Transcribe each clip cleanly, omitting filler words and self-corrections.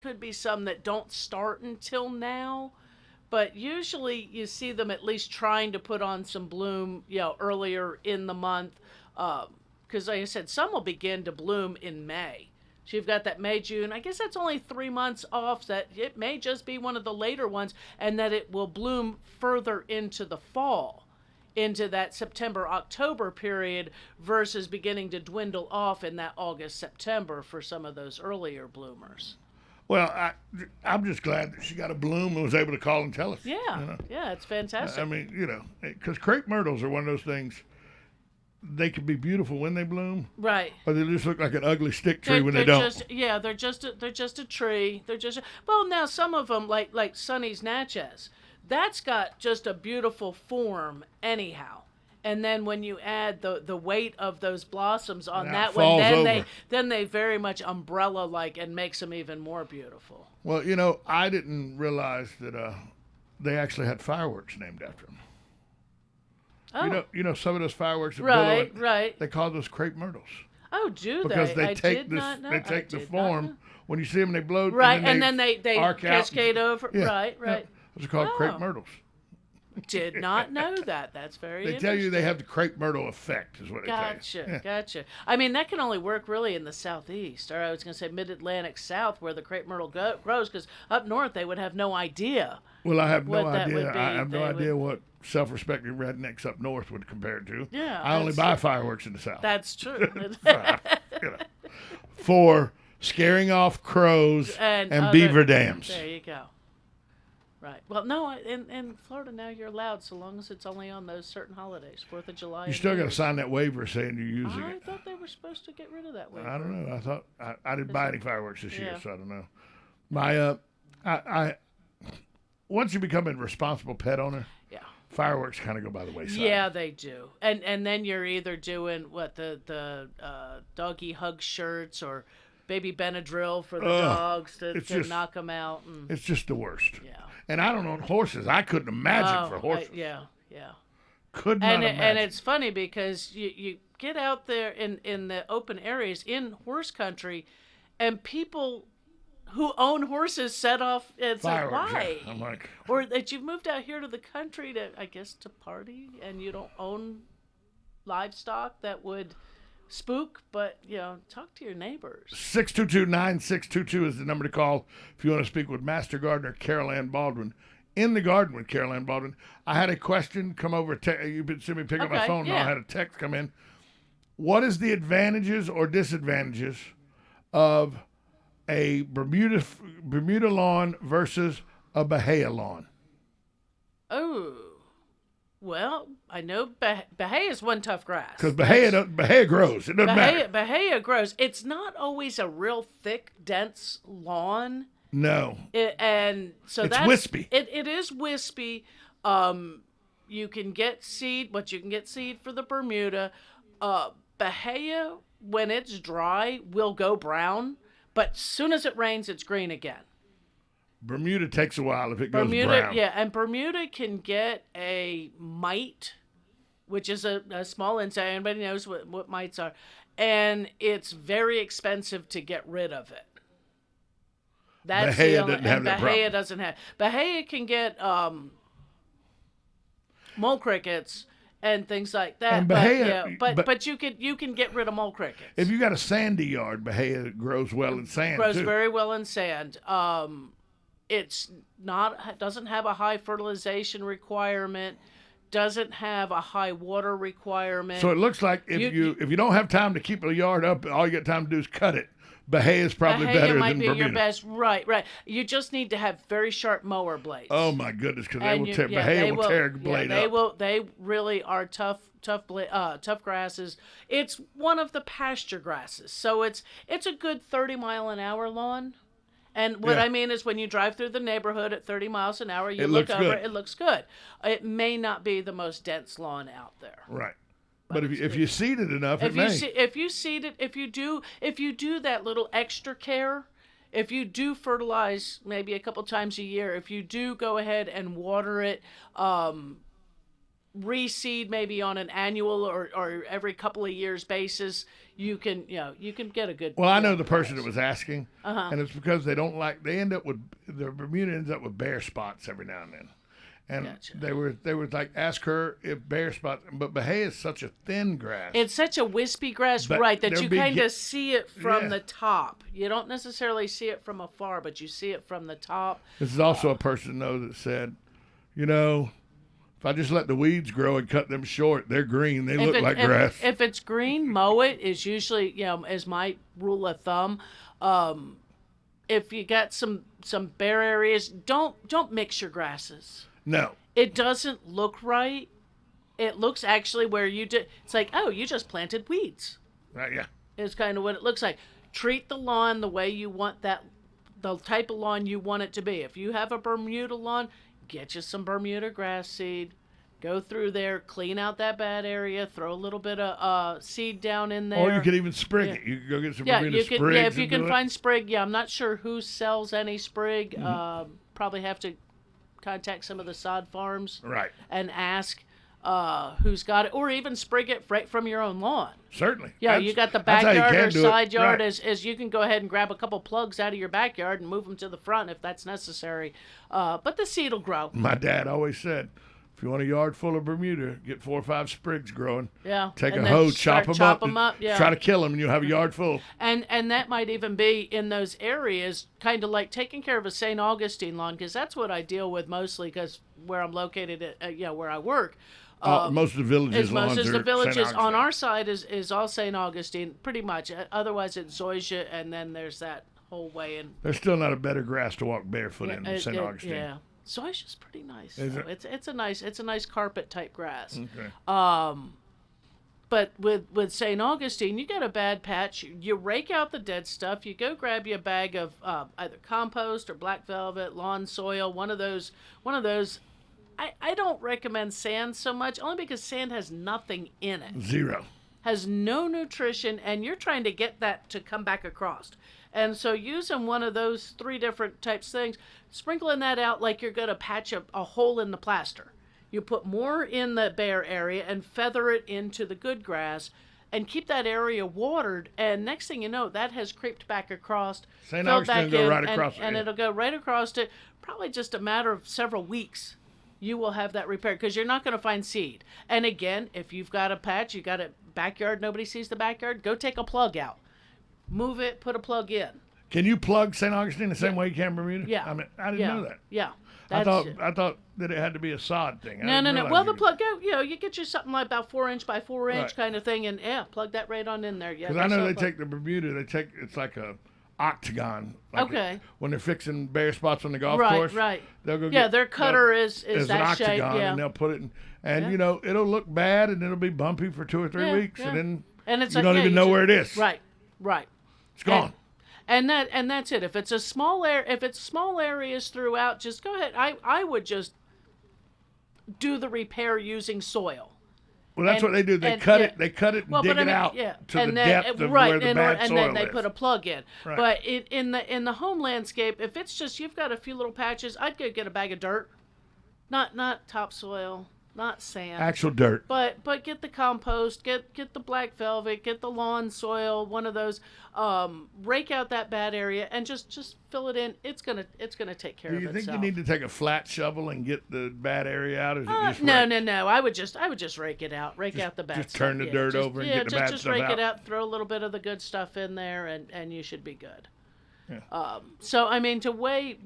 could be some that don't start until now. But usually you see them at least trying to put on some bloom, earlier in the month. Because like I said, some will begin to bloom in May. So you've got that May, June. I guess that's only 3 months off. That it may just be one of the later ones, and that it will bloom further into the fall, into that September, October period, versus beginning to dwindle off in that August, September for some of those earlier bloomers. Well, I'm just glad that she got a bloom and was able to call and tell us. Yeah, yeah, it's fantastic. I mean, because crepe myrtles are one of those things. They can be beautiful when they bloom, right? Or they just look like an ugly stick tree when they don't. They're just a tree. Now some of them, like Sonny's Natchez, that's got just a beautiful form anyhow. And then when you add the weight of those blossoms on that one, then they very much umbrella like and makes them even more beautiful. Well, I didn't realize that they actually had fireworks named after them. Oh. Some of those fireworks that right. They call those crepe myrtles. Oh, do they? Because they take the form when you see them, they blow. Right, and then they cascade over. Yeah, right. Yeah. Those are called crepe myrtles. Did not know that. That's very They tell you they have the crepe myrtle effect, is what they tell you. Gotcha. I mean, that can only work really in the southeast, or I was going to say mid-Atlantic South, where the crepe myrtle grows, because up north they would have no idea. Well, I have no idea. I have no idea what self-respecting rednecks up north would compare it to. Yeah, I only buy fireworks in the South. That's true. For scaring off crows and beaver dams. There you go. Right. Well, no, in Florida now you're allowed, so long as it's only on those certain holidays, 4th of July. You still got to sign that waiver saying you're using it. I thought they were supposed to get rid of that waiver. I don't know. I thought I didn't buy any fireworks this year, so I don't know. My once you become a responsible pet owner, fireworks kind of go by the wayside. Yeah, they do. And then you're either doing the doggy hug shirts or baby Benadryl for the dogs to knock them out. It's just the worst. Yeah. And I don't own horses. I couldn't imagine for horses. Yeah. Could not imagine. And it's funny because you get out there in the open areas in horse country, and people who own horses set off. It's fireworks, like, why? Yeah. I'm like, or that you've moved out here to the country to party, and you don't own livestock that would spook, but talk to your neighbors. 622-9622 is the number to call if you want to speak with Master Gardener Carol Ann Baldwin. In the garden with Carol Ann Baldwin. I had a question come over. You've been seeing me pick up my phone. Now I had a text come in. What is the advantages or disadvantages of a Bermuda lawn versus a Bahia lawn? Oh. Well, I know Bahia is one tough grass. Because Bahia grows. It doesn't matter. Bahia grows. It's not always a real thick, dense lawn. No. It's wispy. It is wispy. You can get seed, but you can get seed for the Bermuda. Bahia, when it's dry, will go brown, but as soon as it rains, it's green again. Bermuda takes a while if it goes brown. Yeah, and Bermuda can get a mite, which is a small insect. Everybody knows what mites are. And it's very expensive to get rid of it. That's Bahia doesn't have that problem. Bahia doesn't have. Bahia can get mole crickets and things like that. And Bahia, but you can get rid of mole crickets. If you got a sandy yard, Bahia grows well in sand grows too. very well in sand. Doesn't have a high fertilization requirement, doesn't have a high water requirement. So it looks like if you don't have time to keep a yard up, all you got time to do is cut it. Bahia is probably better than Bermuda. Bahia might be your best. Right. You just need to have very sharp mower blades. Oh my goodness, because Bahia will tear a blade up. They really are tough grasses. It's one of the pasture grasses, so it's a good 30-mile-an-hour lawn. And what I mean is when you drive through the neighborhood at 30 miles an hour, you look over, it looks good. It may not be the most dense lawn out there. Right. But if you seed it enough, it may. If you seed it, if you do that little extra care, if you do fertilize maybe a couple times a year, if you do go ahead and water it reseed maybe on an annual or every couple of years basis, you can get a good. Well, I know the person that was asking, Uh-huh. and it's because they end up with the Bermuda ends up with bare spots every now and then. And Gotcha. they were like, ask her if bare spots, but Bahia is such a thin grass. It's such a wispy grass, But right, that there'll you be kind of see it from Yeah. the top. You don't necessarily see it from afar, but you see it from the top. This is also a person, though, that said, if I just let the weeds grow and cut them short, they're green. They look like grass. If it's green, mow it is usually, is my rule of thumb. If you got some bare areas, don't mix your grasses. No. It doesn't look right. It looks actually where you did. It's like, oh, you just planted weeds. Yeah. Is kind of what it looks like. Treat the lawn the way you want the type of lawn you want it to be. If you have a Bermuda lawn, get you some Bermuda grass seed. Go through there, clean out that bad area, throw a little bit of seed down in there. Or you could even sprig it. You could go get some Bermuda sprigs. Yeah, if you can find sprig. Yeah, I'm not sure who sells any sprig. Probably have to contact some of the sod farms. Right. And ask who's got it, or even sprig it right from your own lawn. Certainly. Yeah, you got the backyard or side yard, as you can go ahead and grab a couple plugs out of your backyard and move them to the front if that's necessary. But the seed will grow. My dad always said, if you want a yard full of Bermuda, get 4 or 5 sprigs growing. Yeah. Take a hoe, chop them up. Yeah. Try to kill them, and you'll have a yard full. And that might even be in those areas, kind of like taking care of a St. Augustine lawn, because that's what I deal with mostly, because where I'm located, where I work. Most of the villages On our side is all St. Augustine, pretty much. Otherwise, it's zoysia, and then there's that whole way in. There's still not a better grass to walk barefoot in than St. Augustine. Yeah, zoysia's pretty nice. It's a nice carpet type grass. Okay. But with St. Augustine, you get a bad patch. You rake out the dead stuff. You go grab you a bag of either compost or black velvet, lawn soil. One of those. I don't recommend sand so much, only because sand has nothing in it. Zero. Has no nutrition, and you're trying to get that to come back across. And so using one of those 3 different types of things, sprinkling that out like you're going to patch a hole in the plaster. You put more in the bare area and feather it into the good grass and keep that area watered. And next thing you know, that has creeped back across. St. Augustine will go right across it. And it'll go right across it. Probably just a matter of several weeks. You will have that repaired, because you're not going to find seed. And again, if you've got a patch, you got a backyard, nobody sees the backyard, go take a plug out. Move it, put a plug in. Can you plug St. Augustine the same way you can Bermuda? Yeah. I mean, I didn't know that. Yeah. I thought that it had to be a sod thing. No. Well, the plug, you get you something like about 4 inch by 4 inch kind of thing, and plug that right on in there. Yeah. Because I know they take the Bermuda, it's like a octagon. Like when they're fixing bare spots on the golf course. Right. They'll go their cutter is an that octagon, shape. Yeah. And they'll put it in, and it'll look bad, and it'll be bumpy for 2 or 3 weeks, and then it's you don't even know where it is. Right. It's gone. And that's it. If it's small areas throughout, just go ahead. I would just do the repair using soil. Well, that's what they do. They cut it and dig it out to the depth of where the bad soil is. And then they put a plug in. Right. But in the home landscape, if it's just you've got a few little patches, I'd go get a bag of dirt, not topsoil, not sand. Actual dirt. But get the compost, get the black velvet, get the lawn soil, one of those. Rake out that bad area and just fill it in. It's gonna take care of itself. Do you think you need to take a flat shovel and get the bad area out? Or is it just no. I would just rake it out. Rake out the bad stuff. Just turn the dirt over and get the bad stuff out. Just rake it out. Throw a little bit of the good stuff in there, and you should be good. Yeah. So I mean, to weigh,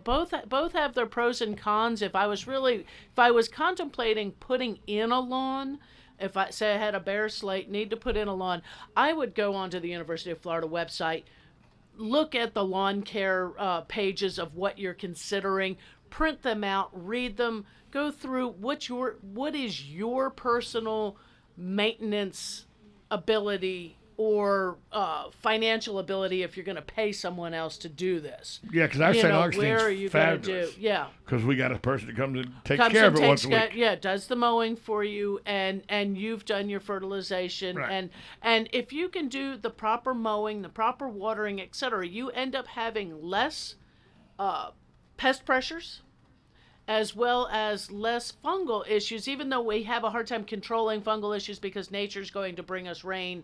both have their pros and cons. If I was contemplating putting in a lawn, if I say I had a bare slate, need to put in a lawn, I would go onto the University of Florida website, look at the lawn care pages of what you're considering, print them out, read them, go through what is your personal maintenance ability or financial ability if you're going to pay someone else to do this. Yeah, because our St. Augustine's fabulous. Going to do? Yeah. Because we got a person that comes and takes care of it once a week. Yeah, does the mowing for you, and you've done your fertilization. Right. And if you can do the proper mowing, the proper watering, etc., you end up having less pest pressures. as well as less fungal issues, even though we have a hard time controlling fungal issues because nature's going to bring us rain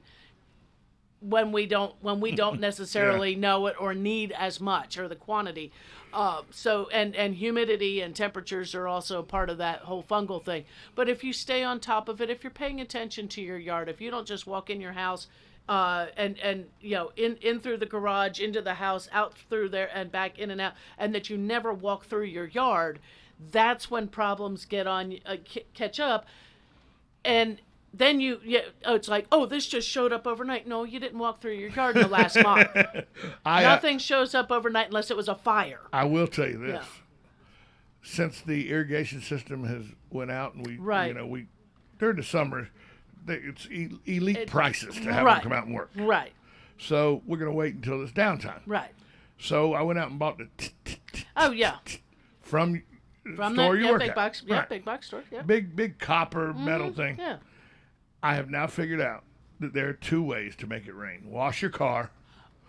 when we don't necessarily know it or need as much or the quantity. So humidity and temperatures are also part of that whole fungal thing. But if you stay on top of it, if you're paying attention to your yard, if you don't just walk in your house and in through the garage, into the house, out through there and back in and out, and that you never walk through your yard, that's when problems catch up. And then it's like, oh, this just showed up overnight. No, you didn't walk through your yard in the last month. Nothing shows up overnight unless it was a fire. I will tell you this. Yeah. Since the irrigation system has went out and we during the summer, it's elite prices to have them come out and work. Right. So we're going to wait until it's downtime. Right. So I went out and bought the from the store you work big at. Box, big box store. Yeah. Big copper metal thing. Yeah. I have now figured out that there are two ways to make it rain: wash your car,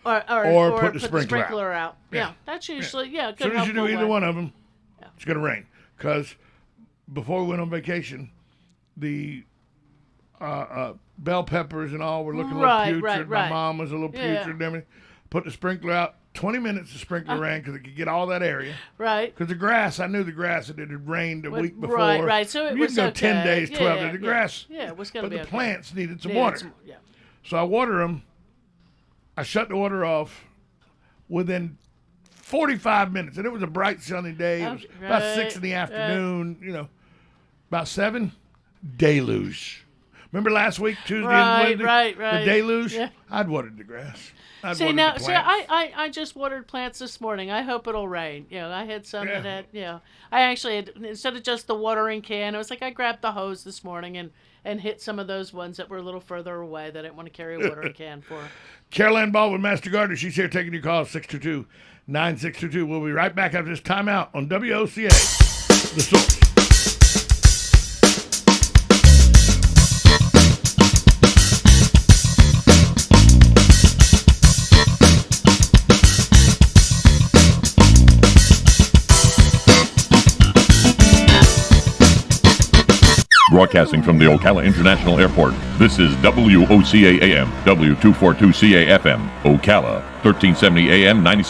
or put the sprinkler out. Yeah, that's usually good. As soon as you do either one of them, it's going to rain. Because before we went on vacation, the bell peppers and all were looking a little putrid. My mom was a little putrid and everything. Put the sprinkler out. 20 minutes the sprinkler ran because it could get all that area. Right. Because the grass, I knew the grass, it had rained a week before. Right. So it was you can go 10 days, 12 days. The grass, it was going to be but the plants needed some water. So I water them. I shut the water off within 45 minutes. And it was a bright, sunny day. It was about 6 in the afternoon, about 7, deluge. Remember last week, Tuesday and Wednesday? The deluge? Yeah. I'd watered the grass. I just watered plants this morning. I hope it'll rain. I had some that had, I actually had, instead of just the watering can, it was like I grabbed the hose this morning and hit some of those ones that were a little further away that I didn't want to carry a watering can for. Carol Baldwin, Master Gardener, she's here taking your calls, 622-9622. We'll be right back after this timeout on WOCA, The Source. Broadcasting from the Ocala International Airport, this is WOCA AM, W242CA FM, Ocala, 1370 AM, 96.